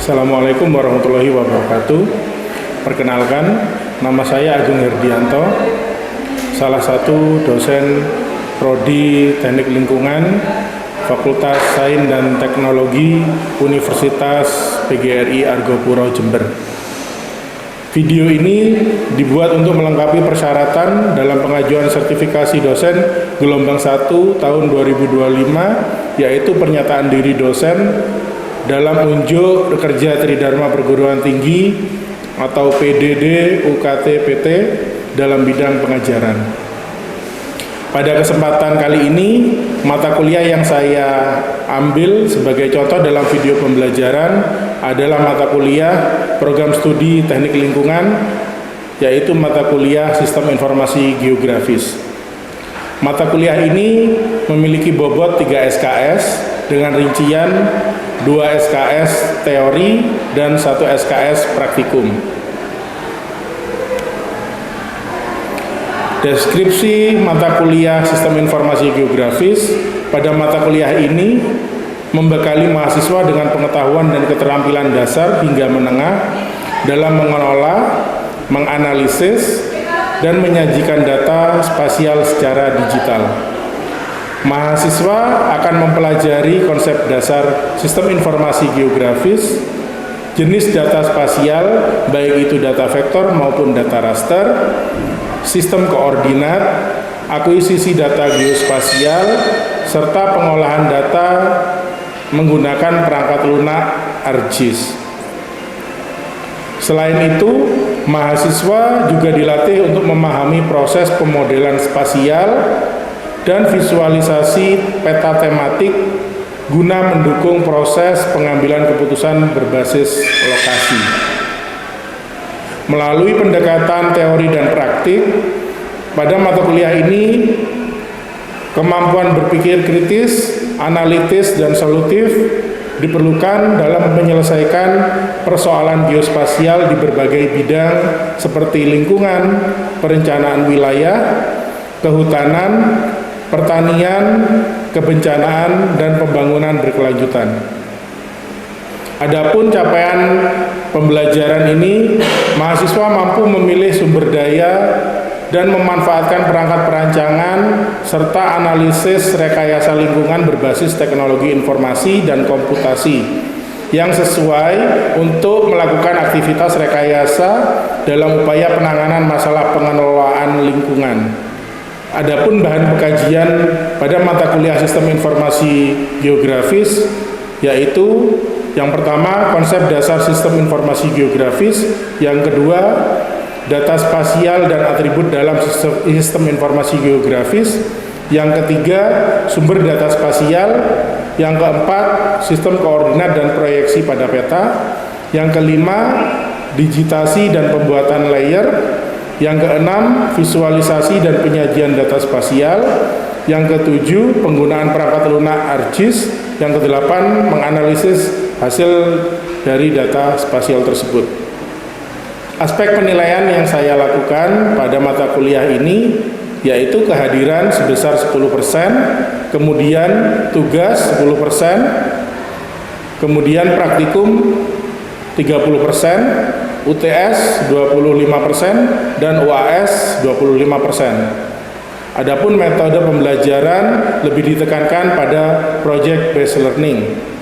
Assalamualaikum warahmatullahi wabarakatuh. Perkenalkan, nama saya Agung Herdianto, salah satu dosen Prodi Teknik Lingkungan Fakultas Sains dan Teknologi Universitas PGRI Argopuro Jember. Video ini dibuat untuk melengkapi persyaratan dalam pengajuan sertifikasi dosen gelombang 1 tahun 2025, yaitu pernyataan diri dosen dalam unjuk kerja Tridharma Perguruan Tinggi atau PDD UKT PT dalam bidang pengajaran. Pada kesempatan kali ini, mata kuliah yang saya ambil sebagai contoh dalam video pembelajaran adalah mata kuliah program studi teknik lingkungan, yaitu mata kuliah Sistem Informasi Geografis. Mata kuliah ini memiliki bobot 3 SKS dengan rincian 2 SKS teori dan 1 SKS praktikum. Deskripsi mata kuliah Sistem Informasi Geografis pada mata kuliah ini membekali mahasiswa dengan pengetahuan dan keterampilan dasar hingga menengah dalam mengelola, menganalisis, dan menyajikan data spasial secara digital. Mahasiswa akan mempelajari konsep dasar Sistem Informasi Geografis, jenis data spasial, baik itu data vektor maupun data raster, sistem koordinat, akuisisi data geospasial, serta pengolahan data menggunakan perangkat lunak ArcGIS. Selain itu, mahasiswa juga dilatih untuk memahami proses pemodelan spasial dan visualisasi peta tematik guna mendukung proses pengambilan keputusan berbasis lokasi. Melalui pendekatan teori dan praktik, pada mata kuliah ini kemampuan berpikir kritis, analitis, dan solutif diperlukan dalam menyelesaikan persoalan geospasial di berbagai bidang seperti lingkungan, perencanaan wilayah, kehutanan, pertanian, kebencanaan, dan pembangunan berkelanjutan. Adapun capaian pembelajaran ini, mahasiswa mampu memilih sumber daya dan memanfaatkan perangkat perancangan serta analisis rekayasa lingkungan berbasis teknologi informasi dan komputasi yang sesuai untuk melakukan aktivitas rekayasa dalam upaya penanganan masalah pengelolaan lingkungan. Adapun bahan pengkajian pada mata kuliah Sistem Informasi Geografis yaitu yang pertama, konsep dasar Sistem Informasi Geografis. Yang kedua, data spasial dan atribut dalam Sistem Informasi Geografis. Yang ketiga, sumber data spasial. Yang keempat, sistem koordinat dan proyeksi pada peta. Yang kelima, digitasi dan pembuatan layer. Yang keenam, visualisasi dan penyajian data spasial. Yang ketujuh, penggunaan perangkat lunak ArcGIS. Yang kedelapan, menganalisis hasil dari data spasial tersebut. Aspek penilaian yang saya lakukan pada mata kuliah ini yaitu kehadiran sebesar 10%, kemudian tugas 10%, kemudian praktikum 30%, UTS 25%, dan UAS 25%. Adapun metode pembelajaran lebih ditekankan pada project based learning.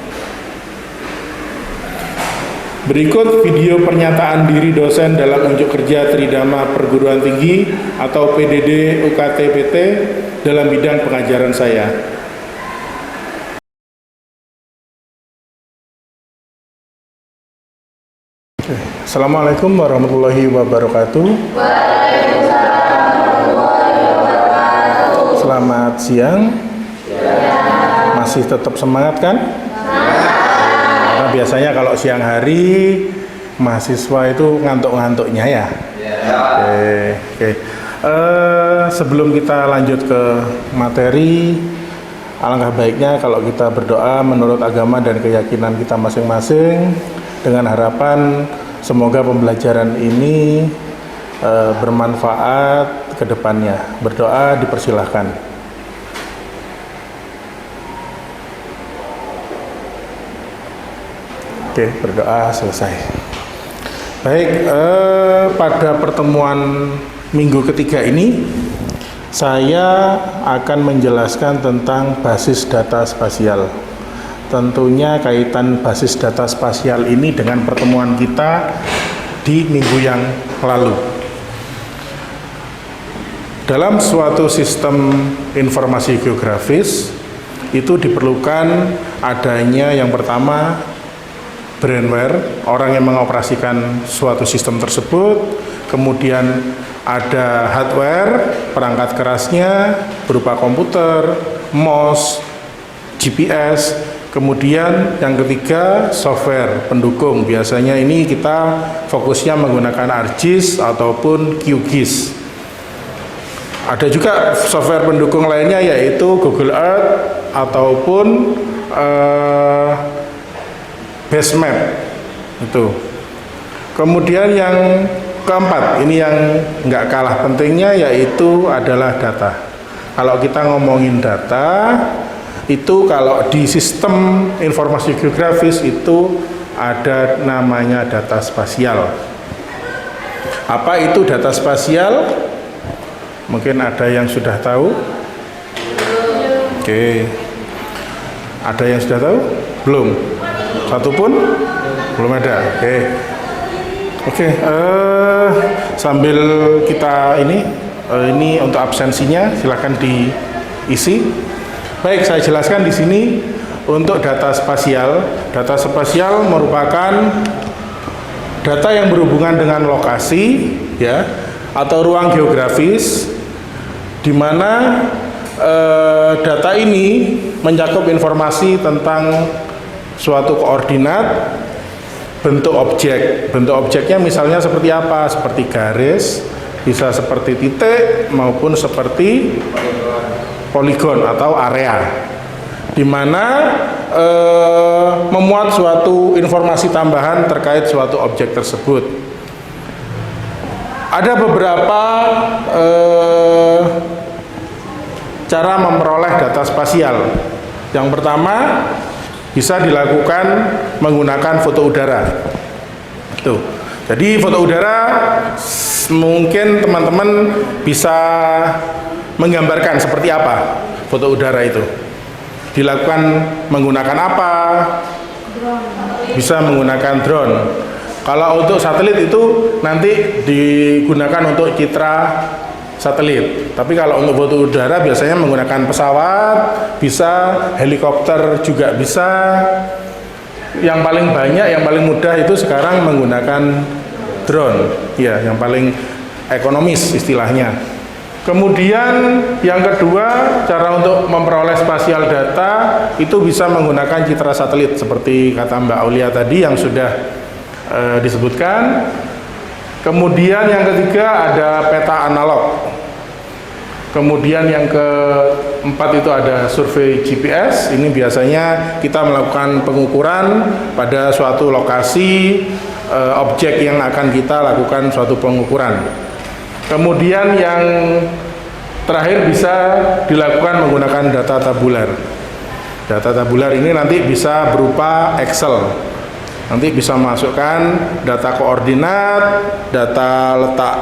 Berikut video pernyataan diri dosen dalam unjuk kerja Tridharma Perguruan Tinggi atau PDD UKT PT dalam bidang pengajaran saya. Assalamualaikum warahmatullahi wabarakatuh. Selamat siang. Masih tetap semangat kan? Biasanya kalau siang hari mahasiswa itu ngantuk-ngantuknya ya. Oke. Sebelum kita lanjut ke materi, alangkah baiknya kalau kita berdoa menurut agama dan keyakinan kita masing-masing dengan harapan semoga pembelajaran ini bermanfaat ke depannya. Berdoa dipersilahkan. Oke, berdoa selesai. Baik, pada pertemuan minggu ketiga ini saya akan menjelaskan tentang basis data spasial. Tentunya kaitan basis data spasial ini dengan pertemuan kita di minggu yang lalu. Dalam suatu sistem informasi geografis itu diperlukan adanya yang pertama brainware, orang yang mengoperasikan suatu sistem tersebut, kemudian ada hardware, perangkat kerasnya berupa komputer, mouse, GPS, kemudian yang ketiga software pendukung. Biasanya ini kita fokusnya menggunakan ArcGIS ataupun QGIS. Ada juga software pendukung lainnya yaitu Google Earth ataupun Basemap itu. Kemudian yang keempat, ini yang nggak kalah pentingnya, yaitu adalah data. Kalau kita ngomongin data, itu kalau di sistem informasi geografis itu ada namanya data spasial. Apa itu data spasial? Mungkin ada yang sudah tahu? Oke. Ada yang sudah tahu? Belum? Satu pun? Belum ada. Oke, sambil kita ini untuk absensinya silakan diisi. Baik, saya jelaskan di sini untuk data spasial. Data spasial merupakan data yang berhubungan dengan lokasi, ya, atau ruang geografis, di mana data ini mencakup informasi tentang suatu koordinat, bentuk objek. Bentuk objeknya misalnya seperti apa? Seperti garis, bisa seperti titik, maupun seperti poligon atau area, di mana memuat suatu informasi tambahan terkait suatu objek tersebut. Ada beberapa cara memperoleh data spasial. Yang pertama, bisa dilakukan menggunakan foto udara. Tuh. Jadi foto udara mungkin teman-teman bisa menggambarkan seperti apa foto udara itu. Dilakukan menggunakan apa? Bisa menggunakan drone. Kalau untuk satelit itu nanti digunakan untuk citra satelit. Tapi kalau untuk foto udara biasanya menggunakan pesawat, bisa helikopter juga bisa. Yang paling banyak, yang paling mudah itu sekarang menggunakan drone. Ya, yang paling ekonomis istilahnya. Kemudian yang kedua, cara untuk memperoleh spasial data itu bisa menggunakan citra satelit seperti kata Mbak Aulia tadi yang sudah disebutkan. Kemudian yang ketiga ada peta analog. Kemudian yang keempat itu ada survei GPS. Ini biasanya kita melakukan pengukuran pada suatu lokasi objek yang akan kita lakukan suatu pengukuran. Kemudian yang terakhir bisa dilakukan menggunakan data tabular. Data tabular ini nanti bisa berupa Excel. Nanti bisa masukkan data koordinat, data letak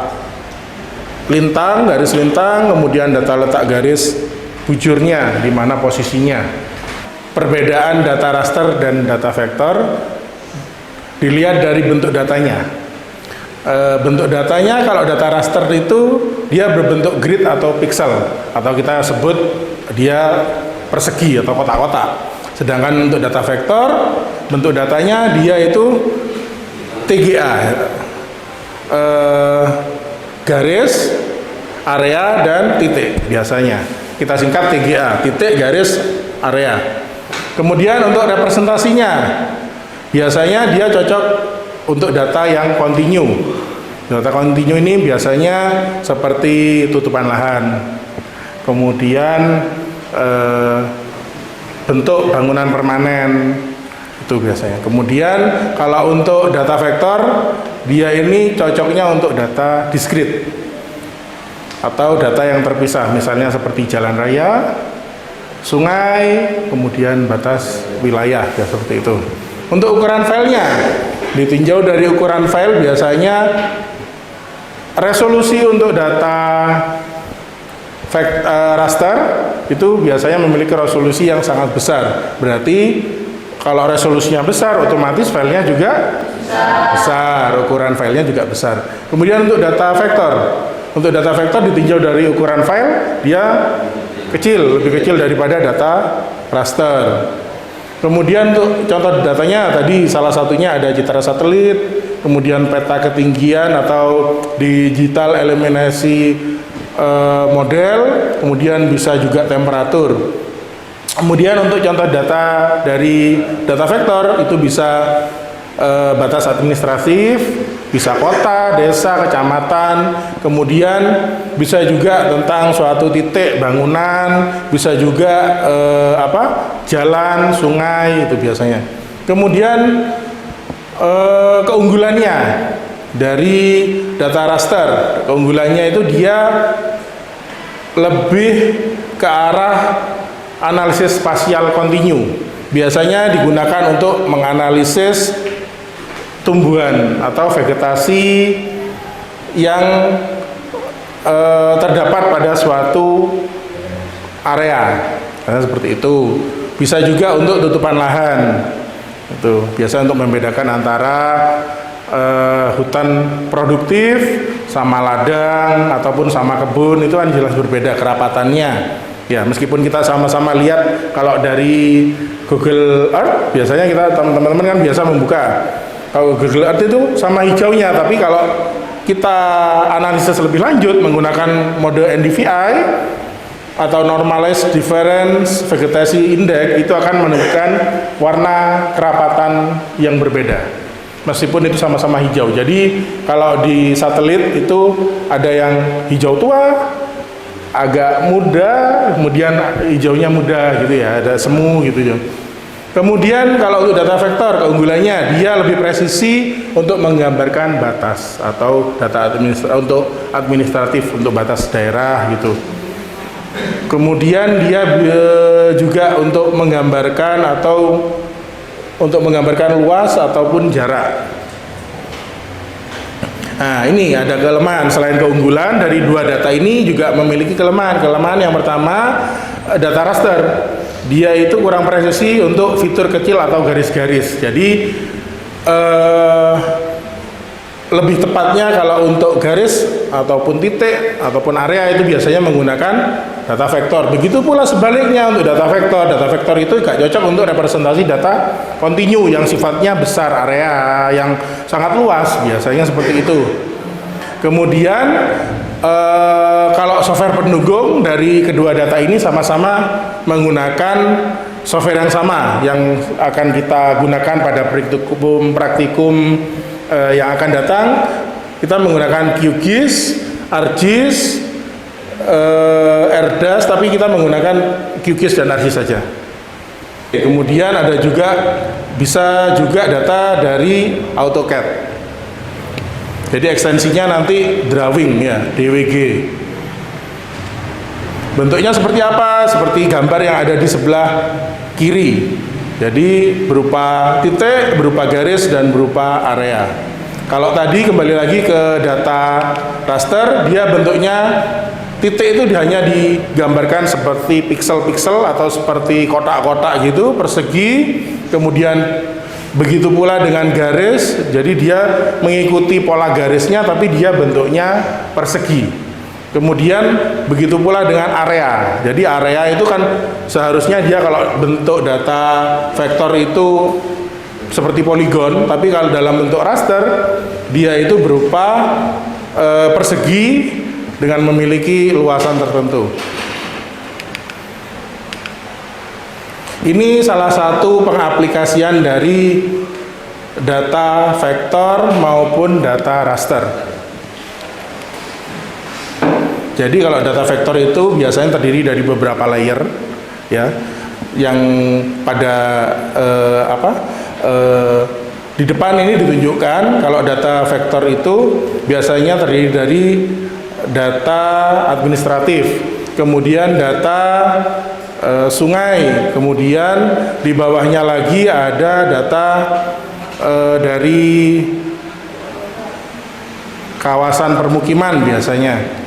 lintang, garis lintang, kemudian data letak garis bujurnya, di mana posisinya. Perbedaan data raster dan data vektor dilihat dari bentuk datanya. Bentuk datanya kalau data raster itu dia berbentuk grid atau pixel, atau kita sebut dia persegi atau kotak-kotak. Sedangkan untuk data vektor, bentuk datanya dia itu TGA, garis, area, dan titik biasanya. Kita singkat TGA, titik, garis, area. Kemudian untuk representasinya, biasanya dia cocok untuk data yang kontinu. Data kontinu ini biasanya seperti tutupan lahan, kemudian bentuk bangunan permanen, itu biasanya. Kemudian kalau untuk data vektor, dia ini cocoknya untuk data diskrit atau data yang terpisah, misalnya seperti jalan raya, sungai, kemudian batas wilayah, ya seperti itu. Untuk ukuran filenya, ditinjau dari ukuran file biasanya resolusi untuk data raster itu biasanya memiliki resolusi yang sangat besar. Berarti kalau resolusinya besar, otomatis filenya juga besar, ukuran filenya juga besar. Kemudian untuk data vektor ditinjau dari ukuran file, dia kecil, lebih kecil daripada data raster. Kemudian untuk contoh datanya tadi salah satunya ada citra satelit, kemudian peta ketinggian atau digital eliminasi model, kemudian bisa juga temperatur. Kemudian untuk contoh data dari data vektor itu bisa batas administratif, bisa kota, desa, kecamatan, kemudian bisa juga tentang suatu titik bangunan, bisa juga jalan, sungai itu biasanya. Kemudian keunggulannya dari data raster, keunggulannya itu dia lebih ke arah analisis spasial kontinu. Biasanya digunakan untuk menganalisis tumbuhan atau vegetasi yang terdapat pada suatu area. Karena seperti itu. Bisa juga untuk tutupan lahan. Itu biasa untuk membedakan antara hutan produktif sama ladang ataupun sama kebun, itu kan jelas berbeda kerapatannya. Ya, meskipun kita sama-sama lihat kalau dari Google Earth, biasanya kita teman-teman kan biasa membuka. Kalau Google Earth itu sama hijaunya, tapi kalau kita analisis lebih lanjut menggunakan mode NDVI atau Normalized Difference Vegetation Index, itu akan menunjukkan warna kerapatan yang berbeda. Meskipun itu sama-sama hijau. Jadi kalau di satelit itu ada yang hijau tua, agak muda, kemudian hijaunya muda gitu ya, ada semu gitu ya. Kemudian kalau untuk data vektor, keunggulannya dia lebih presisi untuk menggambarkan batas atau data administratif untuk batas daerah gitu. Kemudian dia juga untuk menggambarkan luas ataupun jarak. Nah, ini ada kelemahan. Selain keunggulan, dari dua data ini juga memiliki kelemahan. Kelemahan yang pertama, data raster. Dia itu kurang presisi untuk fitur kecil atau garis-garis. Jadi lebih tepatnya kalau untuk garis ataupun titik ataupun area itu biasanya menggunakan data vektor. Begitu pula sebaliknya untuk data vektor. Data vektor itu gak cocok untuk representasi data kontinu yang sifatnya besar, area yang sangat luas, biasanya seperti itu. Kemudian kalau software pendukung dari kedua data ini sama-sama menggunakan software yang sama yang akan kita gunakan pada praktikum yang akan datang. Kita menggunakan QGIS, ArcGIS, ERDAS, tapi kita menggunakan QGIS dan ArcGIS saja. Kemudian ada juga bisa juga data dari AutoCAD. Jadi ekstensinya nanti drawing ya, DWG. Bentuknya seperti apa? Seperti gambar yang ada di sebelah kiri. Jadi berupa titik, berupa garis, dan berupa area. Kalau tadi kembali lagi ke data raster, dia bentuknya titik itu hanya digambarkan seperti piksel-piksel atau seperti kotak-kotak gitu, persegi. Kemudian begitu pula dengan garis, jadi dia mengikuti pola garisnya tapi dia bentuknya persegi. Kemudian begitu pula dengan area. Jadi area itu kan seharusnya dia kalau bentuk data vektor itu seperti poligon, tapi kalau dalam bentuk raster dia itu berupa persegi dengan memiliki luasan tertentu. Ini salah satu pengaplikasian dari data vektor maupun data raster. Jadi kalau data vektor itu biasanya terdiri dari beberapa layer, ya, yang pada di depan ini ditunjukkan kalau data vektor itu biasanya terdiri dari data administratif, kemudian data sungai, kemudian di bawahnya lagi ada data dari kawasan permukiman biasanya.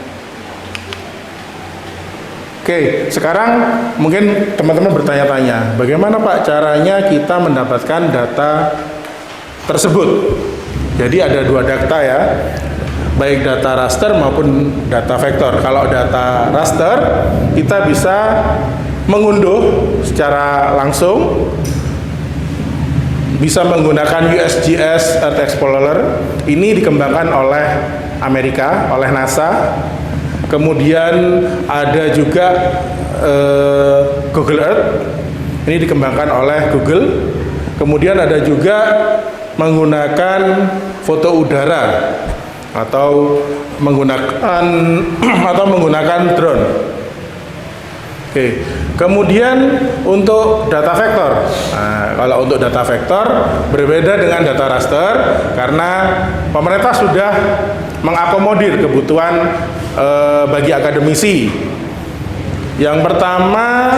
Oke, sekarang mungkin teman-teman bertanya-tanya, bagaimana Pak caranya kita mendapatkan data tersebut? Jadi ada dua data ya, baik data raster maupun data vektor. Kalau data raster, kita bisa mengunduh secara langsung, bisa menggunakan USGS Earth Explorer. Ini dikembangkan oleh Amerika, oleh NASA. Kemudian ada juga Google Earth, ini dikembangkan oleh Google. Kemudian ada juga menggunakan foto udara atau menggunakan drone. Oke. Kemudian untuk data vektor, nah, kalau untuk data vektor berbeda dengan data raster karena pemerintah sudah mengakomodir kebutuhan bagi akademisi. Yang pertama,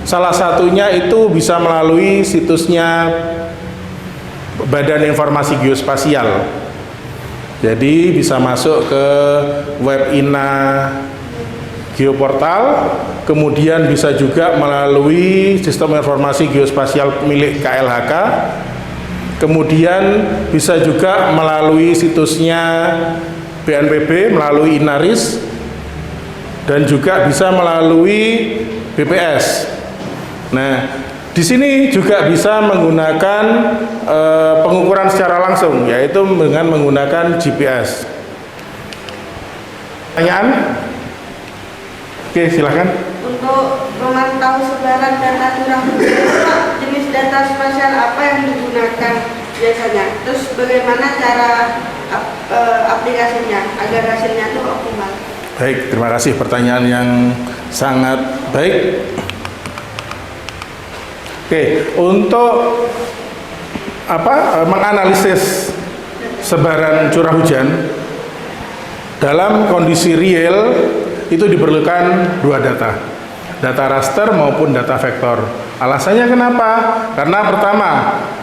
salah satunya itu bisa melalui situsnya Badan Informasi Geospasial. Jadi bisa masuk ke web INA Geoportal, kemudian bisa juga melalui sistem informasi geospasial milik KLHK, kemudian bisa juga melalui situsnya BNPB, melalui Inaris, dan juga bisa melalui BPS. Nah, di sini juga bisa menggunakan pengukuran secara langsung, yaitu dengan menggunakan GPS. Pertanyaan? Oke, silakan. Untuk memantau sebaran data curah hujan, jenis data spasial apa yang digunakan biasanya? Terus bagaimana cara aplikasinya agar hasilnya itu optimal? Baik, terima kasih, pertanyaan yang sangat baik. Oke, untuk menganalisis sebaran curah hujan dalam kondisi real itu diperlukan dua data raster maupun data vektor. Alasannya kenapa? Karena pertama,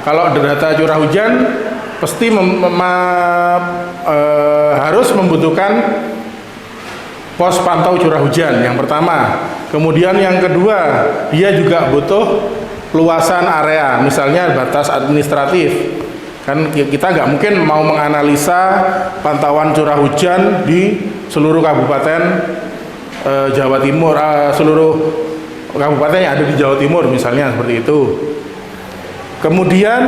kalau data curah hujan pasti harus membutuhkan pos pantau curah hujan yang pertama. Kemudian yang kedua, dia juga butuh luasan area, misalnya batas administratif. Kan kita nggak mungkin mau menganalisa pantauan curah hujan di seluruh kabupaten Jawa Timur, seluruh kabupaten yang ada di Jawa Timur misalnya, seperti itu. Kemudian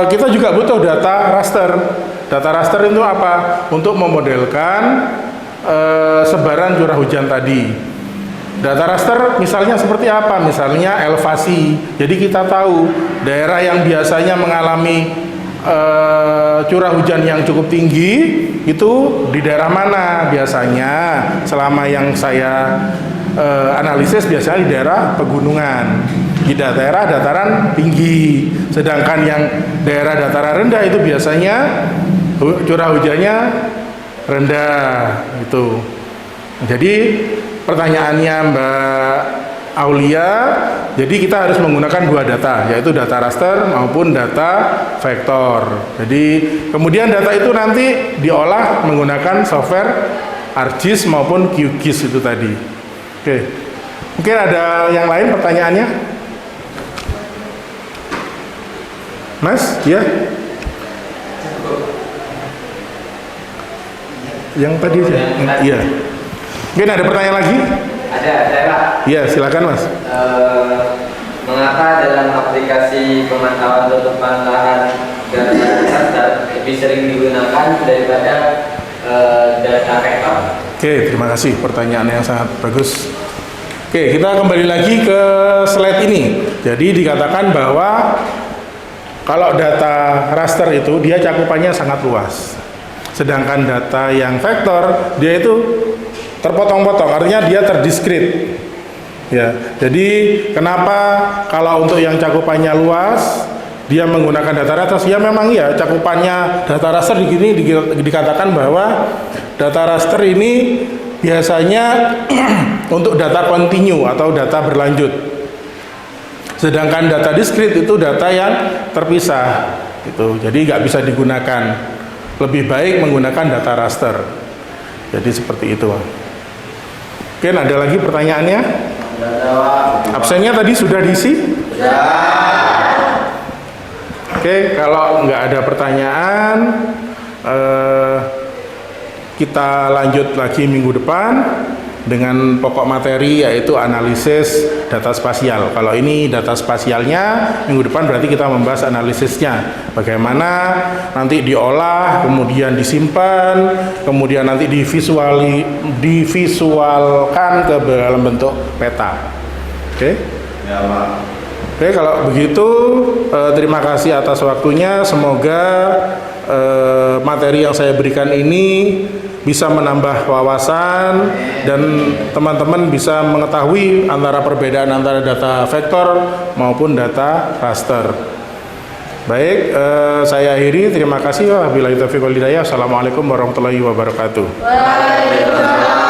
kita juga butuh data raster. Data raster itu apa? Untuk memodelkan sebaran curah hujan tadi. Data raster misalnya seperti apa? Misalnya elevasi. Jadi kita tahu daerah yang biasanya mengalami curah hujan yang cukup tinggi itu di daerah mana biasanya. Selama yang saya analisis biasanya di daerah pegunungan, di daerah dataran tinggi. Sedangkan yang daerah dataran rendah itu biasanya curah hujannya rendah gitu. Jadi pertanyaannya Mbak Aulia, jadi kita harus menggunakan dua data, yaitu data raster maupun data vektor. Jadi kemudian data itu nanti diolah menggunakan software ArcGIS maupun QGIS itu tadi. Oke, mungkin ada yang lain pertanyaannya, Mas? Ya? Yang tadi aja? Iya. Mungkin ada pertanyaan lagi? Ada, Pak. Iya, silakan Mas. Mengapa dalam aplikasi pemantauan tutupan lahan data raster lebih sering digunakan daripada data vektor? Oke, terima kasih, pertanyaan yang sangat bagus. Oke, kita kembali lagi ke slide ini. Jadi dikatakan bahwa kalau data raster itu dia cakupannya sangat luas. Sedangkan data yang vektor dia itu terpotong-potong, artinya dia terdiskrit. Ya, jadi kenapa kalau untuk yang cakupannya luas dia menggunakan data raster? Ya memang ya cakupannya data raster dikatakan bahwa data raster ini biasanya untuk data kontinu atau data berlanjut. Sedangkan data diskrit itu data yang terpisah, gitu. Jadi nggak bisa digunakan. Lebih baik menggunakan data raster. Jadi seperti itu. Oke, ada lagi pertanyaannya? Absennya tadi sudah diisi? Oke, kalau nggak ada pertanyaan, kita lanjut lagi minggu depan dengan pokok materi yaitu analisis data spasial. Kalau ini data spasialnya, minggu depan berarti kita membahas analisisnya. Bagaimana nanti diolah, kemudian disimpan, kemudian nanti divisualkan ke dalam bentuk peta. Oke? Ya, Pak. Oke, kalau begitu terima kasih atas waktunya. Semoga materi yang saya berikan ini bisa menambah wawasan dan teman-teman bisa mengetahui antara perbedaan antara data vektor maupun data raster. Baik, saya akhiri. Terima kasih. Wabillahi taufiq wal hidayah. Assalamualaikum warahmatullahi wabarakatuh. Waalaikumsalam.